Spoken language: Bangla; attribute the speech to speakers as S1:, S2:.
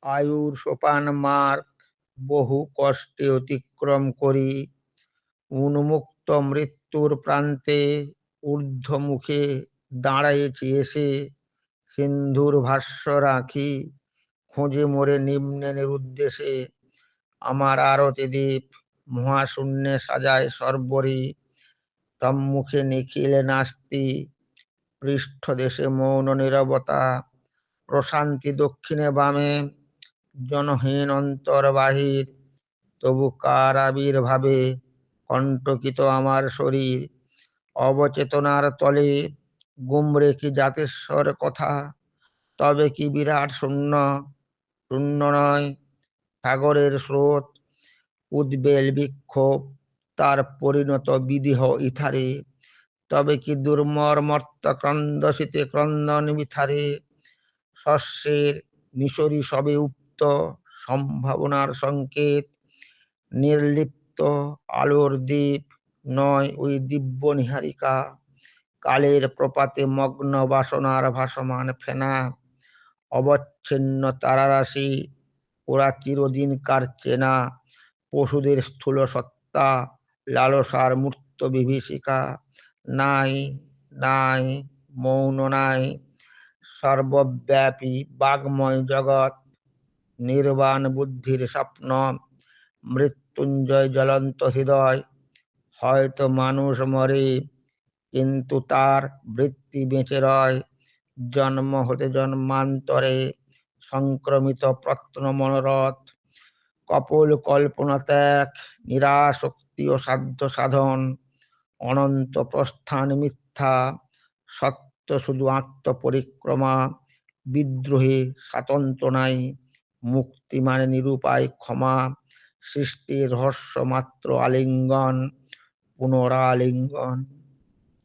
S1: আয়ুর সোপান মার্গ বহু কষ্টে অতিক্রম করি, উন্মুক্ত মৃত্যুর প্রান্তে ঊর্ধ্বমুখে দাঁড়াইছি এসে, সিন্ধুর ভাষ্য রাখি খোঁজে মোরে নিম্নের উদ্দেশে। আমার আরতি দ্বীপ মহাশূন্যে সাজায় সর্বরি, সম্মুখে নিখিল নাস্তি, পৃষ্ঠদেশে মৌন নীরবতা, প্রশান্তি দক্ষিণে বামে, জনহীন অন্তর বাহির। তবু কার আবির্ভাবে কণ্টকিত আমার শরীর, অবচেতনার তলে গুমরে কি জাতেশ্বর কথা। তবে কি বিরাট শূন্য, শূন্য নয় সাগরের স্রোত, উদ্বেল বিক্ষোভ তার পরিণত বিদেহ ইথারে। তবে কি দুর্মর্মর্ত ক্রন্দ শীতে ক্রন্দন বিথারে, শস্যের মিশরি সবে উক্ত সম্ভাবনার সংকেত। নির্লিপ্ত আলোর দ্বীপ নয় ওই দিব্য নিহারিকা, কালের প্রপাতে মগ্ন বাসনার ভাসমান ফেনা। অবচ্ছিন্ন তারারাশি ওরা চিরদিন কার চেনা, পশুদের স্থূল সত্তা, লালসার মূর্ত বিভীষিকা। নাই নাই মৌন নাই, সর্বব্যাপী বাগ্ময় জগৎ, নির্বাণ বুদ্ধির স্বপ্ন, মৃত্যুঞ্জয় জ্বলন্ত হৃদয়। হয়তো মানুষ মরে, কিন্তু তার বৃত্তি বেঁচে রয়, জন্ম হতে জন্মান্তরে সংক্রমিত প্রত্ন মনোরথ। কপোল কল্পনা ত্যাগ, নিরাশক্তি ও সাধ্য সাধন, অনন্ত প্রস্থান মিথ্যা, সত্য শুধু আত্মপরিক্রমা। বিদ্রোহী স্বাতন্ত্র নাই, মুক্তি মানে নিরুপায় ক্ষমা। সৃষ্টির রহস্য মাত্র আলিঙ্গন, পুনরালিঙ্গন।